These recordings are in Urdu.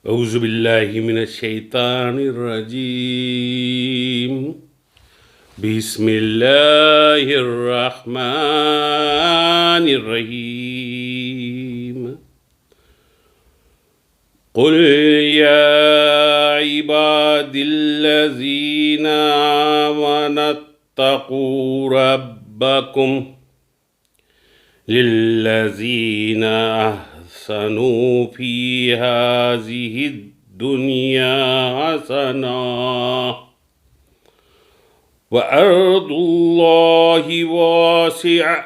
اعوذ باللہ من الشیطان الرجیم بسم اللہ الرحمن الرحیم قل یا عباد الذین آمنوا اتقوا ربکم للذین احسنوا فی هذه الدنیا حسنة وأرض الله واسعة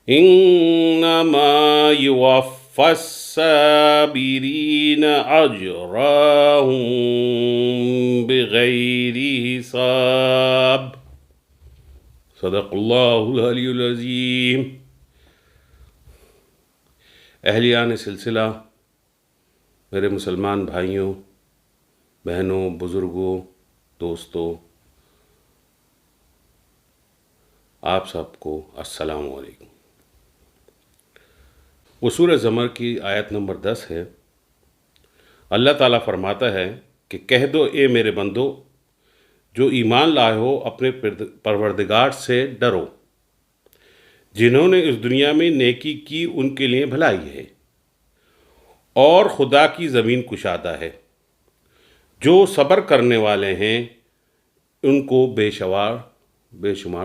إنما يوفى الصابرين أجرهم بغير حساب صدق اللہ العلی العظیم۔ اہلیان سلسلہ، میرے مسلمان بھائیوں، بہنوں، بزرگوں، دوستوں، آپ سب کو السلام علیکم۔ وہ سورہ زمر کی آیت نمبر 10 ہے۔ اللہ تعالیٰ فرماتا ہے کہ کہہ دو اے میرے بندو، جو ایمان لائے ہو اپنے پروردگار سے ڈرو۔ جنہوں نے اس دنیا میں نیکی کی ان کے لیے بھلائی ہے، اور خدا کی زمین کشادہ ہے۔ جو صبر کرنے والے ہیں ان کو بے شمار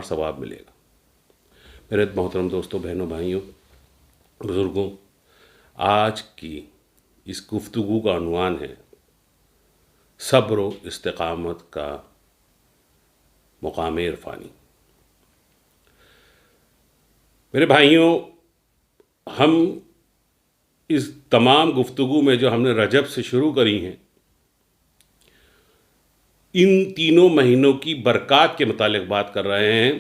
ثواب ملے گا۔ میرے محترم دوستوں، بہنوں، بھائیوں، بزرگوں، آج کی اس گفتگو کا عنوان ہے صبر و استقامت کا مقام عرفانی۔ میرے بھائیوں، ہم اس تمام گفتگو میں جو ہم نے رجب سے شروع کری ہیں، ان تینوں مہینوں کی برکات کے متعلق بات کر رہے ہیں۔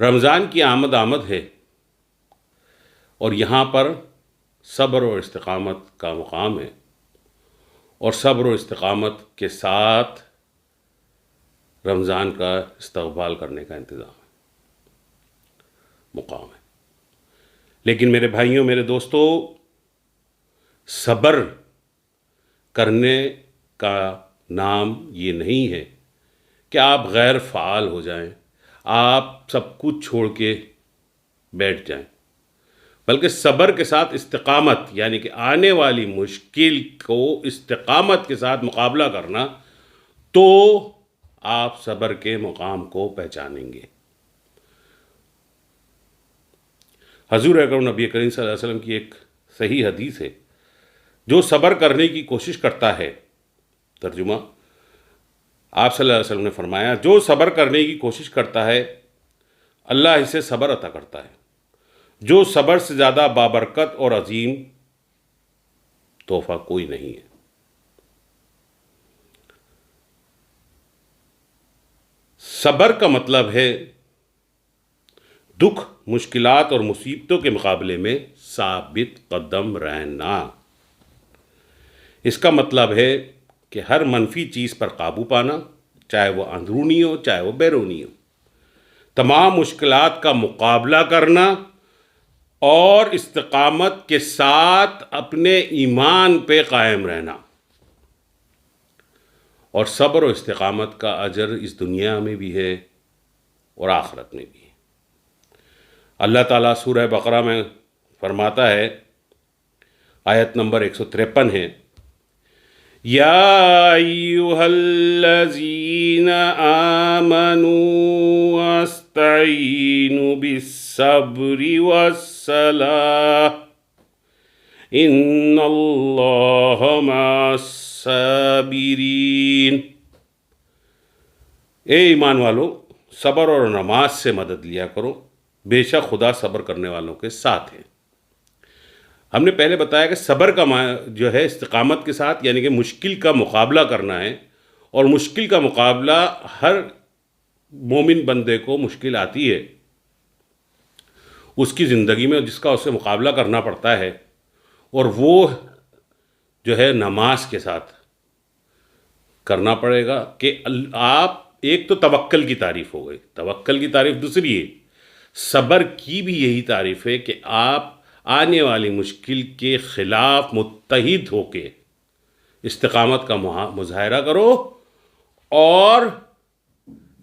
رمضان کی آمد ہے، اور یہاں پر صبر و استقامت کا مقام ہے، اور صبر و استقامت کے ساتھ رمضان کا استقبال کرنے کا انتظام ہے، مقام ہے۔ لیکن میرے بھائیوں، میرے دوستوں، صبر کرنے کا نام یہ نہیں ہے کہ آپ غیر فعال ہو جائیں، آپ سب کچھ چھوڑ کے بیٹھ جائیں، بلکہ صبر کے ساتھ استقامت، یعنی کہ آنے والی مشکل کو استقامت کے ساتھ مقابلہ کرنا، تو آپ صبر کے مقام کو پہچانیں گے۔ حضور اکرم نبی کریم صلی اللہ علیہ وسلم کی ایک صحیح حدیث ہے، جو صبر کرنے کی کوشش کرتا ہے، ترجمہ، آپ صلی اللہ علیہ وسلم نے فرمایا، جو صبر کرنے کی کوشش کرتا ہے اللہ اسے صبر عطا کرتا ہے۔ جو صبر سے زیادہ بابرکت اور عظیم تحفہ کوئی نہیں ہے۔ صبر کا مطلب ہے دکھ، مشکلات اور مصیبتوں کے مقابلے میں ثابت قدم رہنا۔ اس کا مطلب ہے کہ ہر منفی چیز پر قابو پانا، چاہے وہ اندرونی ہو چاہے وہ بیرونی ہو، تمام مشکلات کا مقابلہ کرنا، اور استقامت کے ساتھ اپنے ایمان پہ قائم رہنا۔ اور صبر و استقامت کا اجر اس دنیا میں بھی ہے اور آخرت میں بھی ہے۔ اللہ تعالیٰ سورہ بقرہ میں فرماتا ہے، آیت نمبر 153 ہے، یا ایھا الذین آمنوا استعینوا بالصبر والصلاۃ ان اللہ مع الصابرین۔ اے ایمان والو، صبر اور نماز سے مدد لیا کرو، بے شک خدا صبر کرنے والوں کے ساتھ ہے۔ ہم نے پہلے بتایا کہ صبر کا جو ہے استقامت کے ساتھ، یعنی کہ مشکل کا مقابلہ کرنا ہے، اور مشکل کا مقابلہ ہر مومن بندے کو مشکل آتی ہے اس کی زندگی میں، جس کا اسے مقابلہ کرنا پڑتا ہے، اور وہ جو ہے نماز کے ساتھ کرنا پڑے گا۔ کہ آپ ایک تو توکل کی تعریف ہو گئی، توکل کی تعریف دوسری ہے، صبر کی بھی یہی تعریف ہے کہ آپ آنے والی مشکل کے خلاف متحد ہو کے استقامت کا مظاہرہ کرو اور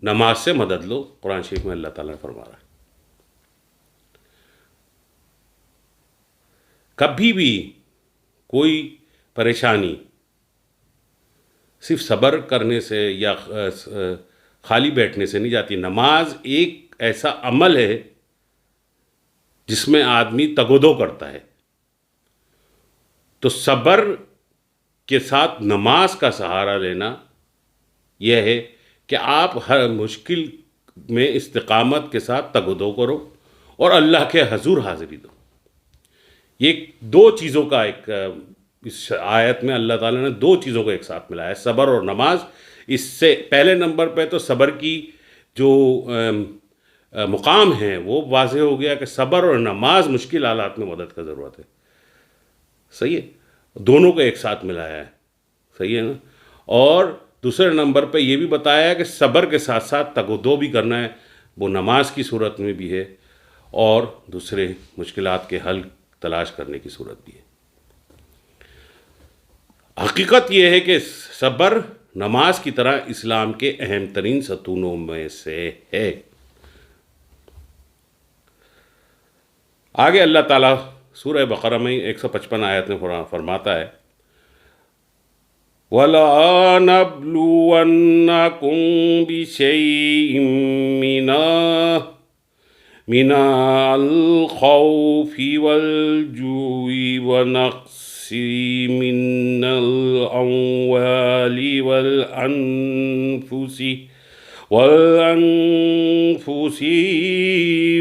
نماز سے مدد لو. قرآن شریف میں اللہ تعالیٰ نے فرما رہا ہے. کبھی بھی کوئی پریشانی صرف صبر کرنے سے یا خالی بیٹھنے سے نہیں جاتی. نماز ایک ایسا عمل ہے جس میں آدمی تگ و دو کرتا ہے. تو صبر کے ساتھ نماز کا سہارا لینا یہ ہے کہ آپ ہر مشکل میں استقامت کے ساتھ تگ و دو کرو اور اللہ کے حضور حاضری دو. یہ دو چیزوں کا ایک اس آیت میں اللہ تعالیٰ نے دو چیزوں کو ایک ساتھ ملایا ہے، صبر اور نماز. اس سے پہلے نمبر پہ تو صبر کی جو مقام ہے وہ واضح ہو گیا کہ صبر اور نماز مشکل حالات میں مدد کا ضرورت ہے. صحیح ہے، دونوں کو ایک ساتھ ملایا ہے. صحیح ہے نا. اور دوسرے نمبر پہ یہ بھی بتایا کہ صبر کے ساتھ ساتھ تگ و دو بھی کرنا ہے، وہ نماز کی صورت میں بھی ہے اور دوسرے مشکلات کے حل تلاش کرنے کی صورت بھی ہے. حقیقت یہ ہے کہ صبر نماز کی طرح اسلام کے اہم ترین ستونوں میں سے ہے. آگے اللہ تعالیٰ سورہ بقرہ میں 155 آیت میں فرماتا ہے وَلَا نَبْلُوَنَّكُمْ بِشَيْءٍ مِنَ الْخَوْفِ وَالْجُوعِ وَنَقْصٍ مِنَ الْأَمْوَالِ وَالْأَنفُسِ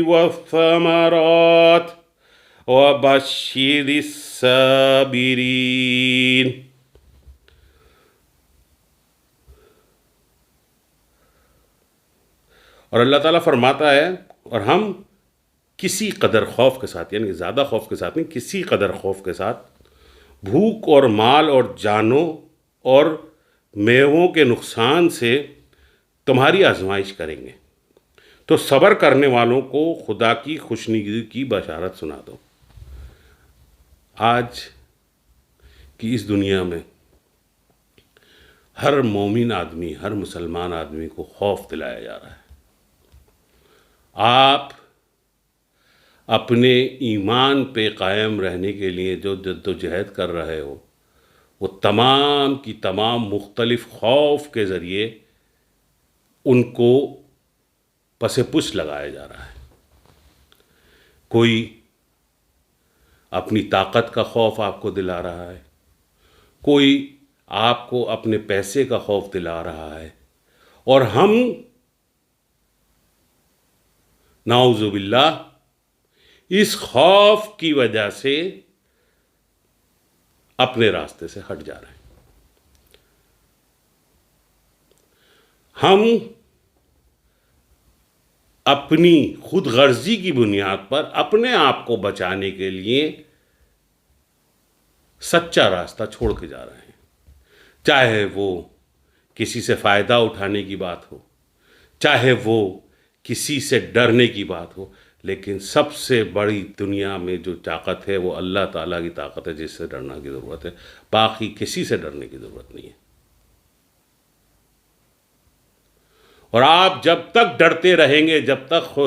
وَالثَّمَرَاتِ وَبَشِّرِ الصَّابِرِينَ. اور اللہ تعالیٰ فرماتا ہے اور ہم کسی قدر خوف کے ساتھ، یعنی زیادہ خوف کے ساتھ نہیں، کسی قدر خوف کے ساتھ بھوک اور مال اور جانوں اور میووں کے نقصان سے تمہاری آزمائش کریں گے. تو صبر کرنے والوں کو خدا کی خوشنودی کی بشارت سنا دو. آج کی اس دنیا میں ہر مومن آدمی، ہر مسلمان آدمی کو خوف دلایا جا رہا ہے. آپ اپنے ایمان پہ قائم رہنے کے لیے جو جد و جہد کر رہے ہو وہ تمام کی تمام مختلف خوف کے ذریعے ان کو پس پش لگایا جا رہا ہے. کوئی اپنی طاقت کا خوف آپ کو دلا رہا ہے، کوئی آپ کو اپنے پیسے کا خوف دلا رہا ہے، اور ہم نعوذ باللہ اس خوف کی وجہ سے اپنے راستے سے ہٹ جا رہے ہیں. ہم اپنی خود غرضی کی بنیاد پر اپنے آپ کو بچانے کے لیے سچا راستہ چھوڑ کے جا رہے ہیں، چاہے وہ کسی سے فائدہ اٹھانے کی بات ہو، چاہے وہ کسی سے ڈرنے کی بات ہو. لیکن سب سے بڑی دنیا میں جو طاقت ہے وہ اللہ تعالیٰ کی طاقت ہے، جس سے ڈرنا کی ضرورت ہے. باقی کسی سے ڈرنے کی ضرورت نہیں ہے. اور آپ جب تک ڈرتے رہیں گے، جب تک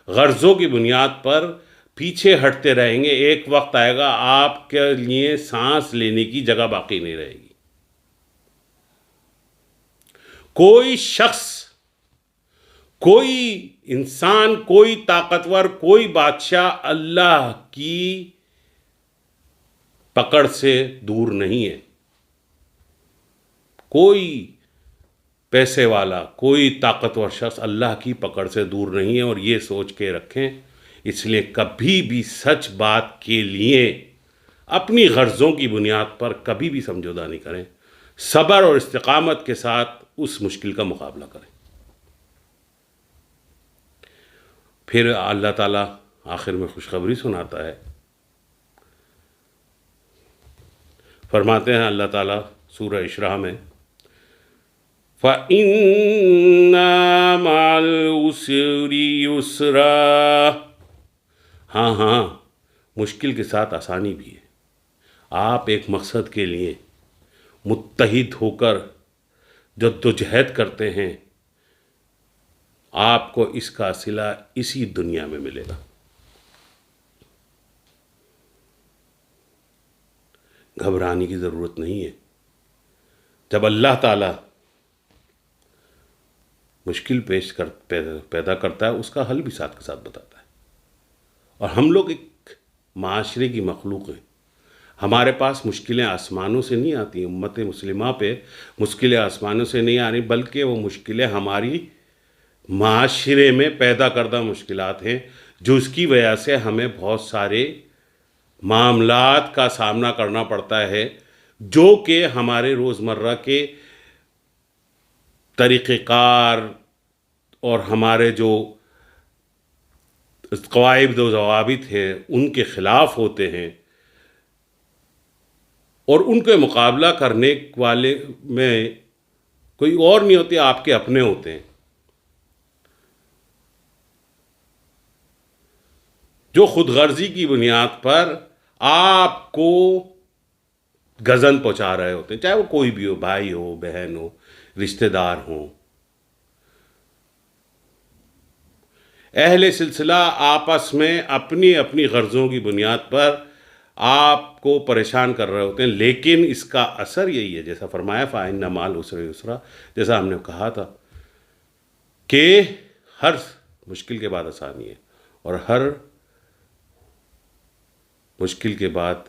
غرضوں کی بنیاد پر پیچھے ہٹتے رہیں گے، ایک وقت آئے گا آپ کے لیے سانس لینے کی جگہ باقی نہیں رہے گی. کوئی شخص، کوئی انسان، کوئی طاقتور، کوئی بادشاہ اللہ کی پکڑ سے دور نہیں ہے. کوئی پیسے والا، کوئی طاقتور شخص اللہ کی پکڑ سے دور نہیں ہے. اور یہ سوچ کے رکھیں، اس لیے کبھی بھی سچ بات کے لیے اپنی غرضوں کی بنیاد پر کبھی بھی سمجھوتا نہیں کریں. صبر اور استقامت کے ساتھ اس مشکل کا مقابلہ کریں. پھر اللہ تعالیٰ آخر میں خوشخبری سناتا ہے. فرماتے ہیں اللہ تعالیٰ سورہ اسراء میں فَإِنَّ مَعَ الْعُسْرِ يُسْرًا. ہاں مشکل کے ساتھ آسانی بھی ہے۔ آپ ایک مقصد کے لیے متحد ہو کر جدوجہد کرتے ہیں، آپ کو اس کا صلہ اسی دنیا میں ملے گا۔ گھبرانے کی ضرورت نہیں ہے۔ جب اللہ تعالیٰ مشکل پیدا کرتا ہے، اس کا حل بھی ساتھ کے ساتھ بتاتا ہے۔ اور ہم لوگ ایک معاشرے کی مخلوق ہیں۔ ہمارے پاس مشکلیں آسمانوں سے نہیں آتی، امت مسلمہ پہ مشکلیں آسمانوں سے نہیں آ رہی، بلکہ وہ مشکلیں ہماری معاشرے میں پیدا کردہ مشکلات ہیں، جو اس کی وجہ سے ہمیں بہت سارے معاملات کا سامنا کرنا پڑتا ہے، جو کہ ہمارے روزمرہ کے طریقہ کار اور ہمارے جو قواعد و ضوابط ہیں ان کے خلاف ہوتے ہیں، اور ان کے مقابلہ کرنے والے میں کوئی اور نہیں ہوتے، آپ کے اپنے ہوتے ہیں، جو خود غرضی کی بنیاد پر آپ کو گزن پہنچا رہے ہوتے ہیں، چاہے وہ کوئی بھی ہو، بھائی ہو، بہن ہو، رشتہ دار ہوں۔ اہل سلسلہ آپس میں اپنی اپنی غرضوں کی بنیاد پر آپ کو پریشان کر رہے ہوتے ہیں، لیکن اس کا اثر یہی ہے، جیسا فرمایا فَإِنَّ مَعَ الْعُسْرِ يُسْرًا، جیسا ہم نے کہا تھا کہ ہر مشکل کے بعد آسانی ہے، اور ہر مشکل کے بعد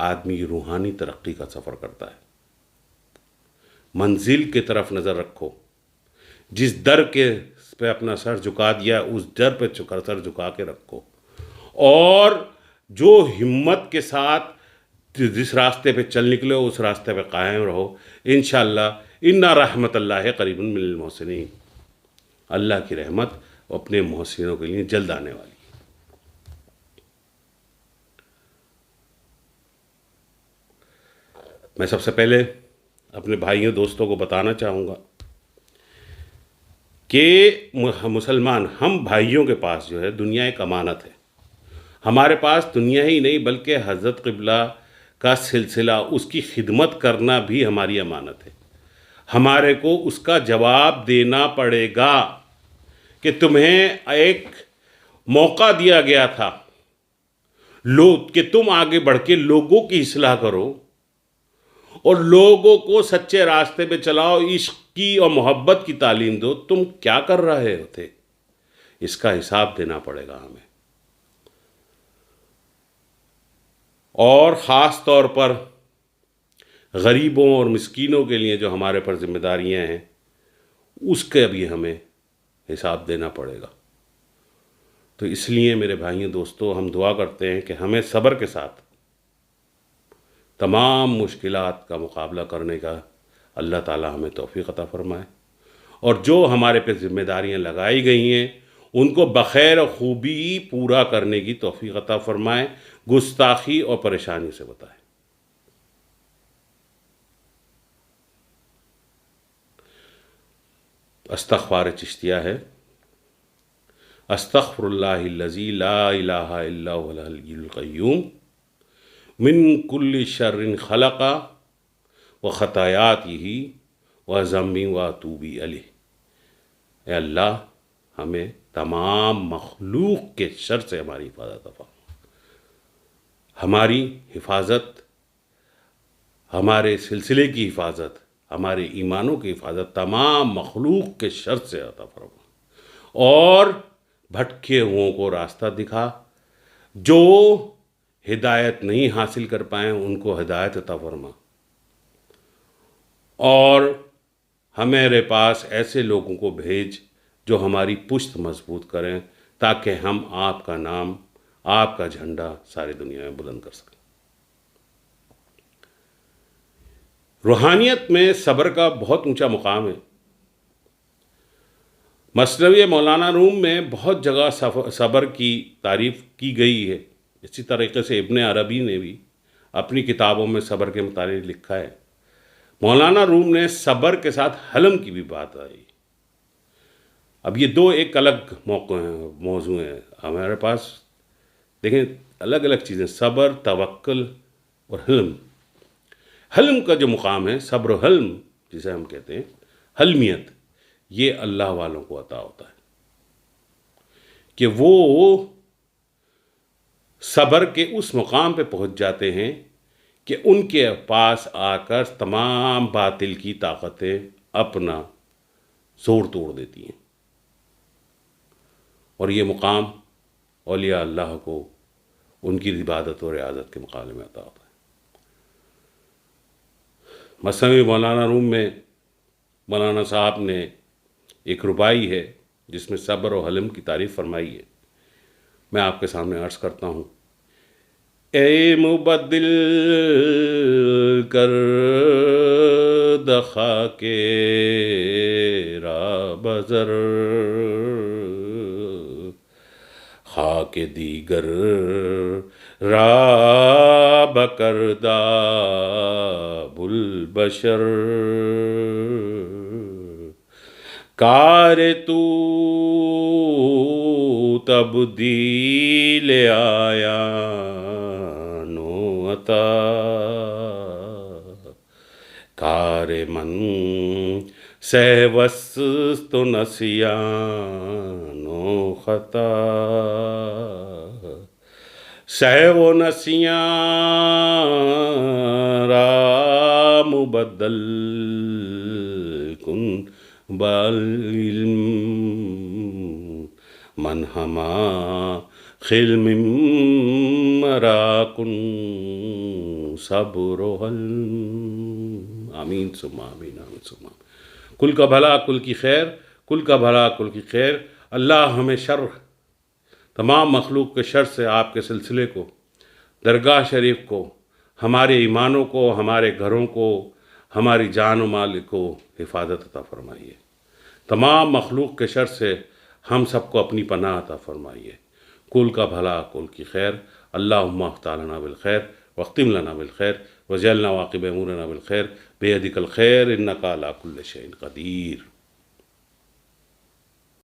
آدمی روحانی ترقی کا سفر کرتا ہے۔ منزل کی طرف نظر رکھو، جس در کے پہ اپنا سر جھکا دیا اس در پہ سر جھکا کے رکھو، اور جو ہمت کے ساتھ جس راستے پہ چل نکلے اس راستے پہ قائم رہو۔ انشاءاللہ ان رحمت اللہ قریب من المحسنین، اللہ کی رحمت اپنے محسنوں کے لیے جلد آنے والی۔ میں سب سے پہلے اپنے بھائیوں دوستوں کو بتانا چاہوں گا کہ مسلمان ہم بھائیوں کے پاس جو ہے دنیا ایک امانت ہے۔ ہمارے پاس دنیا ہی نہیں بلکہ حضرت قبلہ کا سلسلہ، اس کی خدمت کرنا بھی ہماری امانت ہے۔ ہمارے کو اس کا جواب دینا پڑے گا کہ تمہیں ایک موقع دیا گیا تھا کہ تم آگے بڑھ کے لوگوں کی اصلاح کرو اور لوگوں کو سچے راستے پہ چلاؤ، عشق کی اور محبت کی تعلیم دو۔ تم کیا کر رہے تھے؟ اس کا حساب دینا پڑے گا ہمیں۔ اور خاص طور پر غریبوں اور مسکینوں کے لیے جو ہمارے پر ذمہ داریاں ہیں، اس کے بھی ہمیں حساب دینا پڑے گا۔ تو اس لیے میرے بھائیوں دوستوں، ہم دعا کرتے ہیں کہ ہمیں صبر کے ساتھ تمام مشکلات کا مقابلہ کرنے کا اللہ تعالیٰ ہمیں توفیق عطا فرمائے، اور جو ہمارے پہ ذمہ داریاں لگائی گئی ہیں ان کو بخیر و خوبی پورا کرنے کی توفیق عطا فرمائے، گستاخی اور پریشانی سے بتائے۔ استغفار چشتیہ ہے: استغفر اللہ الذی لا الہ الا هو الحی القیوم من کل شر خلق و خطایاتہ و ذنب و اتوب الیہ۔ اے اللہ، ہمیں تمام مخلوق کے شر سے ہماری حفاظت فرما۔ ہماری حفاظت، ہمارے سلسلے کی حفاظت، ہمارے ایمانوں کی حفاظت تمام مخلوق کے شر سے عطا فرما، اور بھٹکے ہوئوں کو راستہ دکھا، جو ہدایت نہیں حاصل کر پائیں ان کو ہدایت عطا فرما، اور ہمارے پاس ایسے لوگوں کو بھیج جو ہماری پشت مضبوط کریں، تاکہ ہم آپ کا نام، آپ کا جھنڈا ساری دنیا میں بلند کر سکیں۔ روحانیت میں صبر کا بہت اونچا مقام ہے۔ مثنوی مولانا روم میں بہت جگہ صبر کی تعریف کی گئی ہے۔ اسی طریقے سے ابن عربی نے بھی اپنی کتابوں میں صبر کے متعلق لکھا ہے۔ مولانا روم نے صبر کے ساتھ حلم کی بھی بات آئی۔ اب یہ دو ایک الگ موضوع ہیں۔ ہمارے پاس دیکھیں، الگ الگ چیزیں، صبر، توکل اور حلم۔ حلم کا جو مقام ہے، صبر و حلم جسے ہم کہتے ہیں، حلمیت، یہ اللہ والوں کو عطا ہوتا ہے کہ وہ صبر کے اس مقام پہ پہنچ جاتے ہیں کہ ان کے پاس آ کر تمام باطل کی طاقتیں اپنا زور توڑ دیتی ہیں، اور یہ مقام اولیاء اللہ کو ان کی عبادت و ریاضت کے مقابلے میں عطا ہوتا ہے۔ مثنوی مولانا روم میں مولانا صاحب نے ایک ربائی ہے جس میں صبر و حلم کی تعریف فرمائی ہے، میں آپ کے سامنے عرض کرتا ہوں۔ اے مبدل کر دخا کے رابزر، خاک دیگر راب کردہ بلبشر، کار تو تبدیل آیا نو عطا، کار من سے وسط نسیان و خطا، سہو نسیان را مبدل کن بالعلم، من ہما خلم مرا کن صبر و حلم۔ آمین ثم آمین، آمین ثم آمین۔ کل کا بھلا کل کی خیر، کل کا بھلا کل کی خیر۔ اللہ ہمیں شر، تمام مخلوق کے شر سے آپ کے سلسلے کو، درگاہ شریف کو، ہمارے ایمانوں کو، ہمارے گھروں کو، ہماری جان و مال کو حفاظت عطا فرمائیے۔ تمام مخلوق کے شر سے ہم سب کو اپنی پناہ عطا فرمائیے۔ کل کا بھلا کل کی خیر۔ اللہم افتح لنا بالخیر واختم لنا بالخیر وجعلنا عاقب امورنا بالخیر بیدک الخیر انک علی کل شیء قدیر۔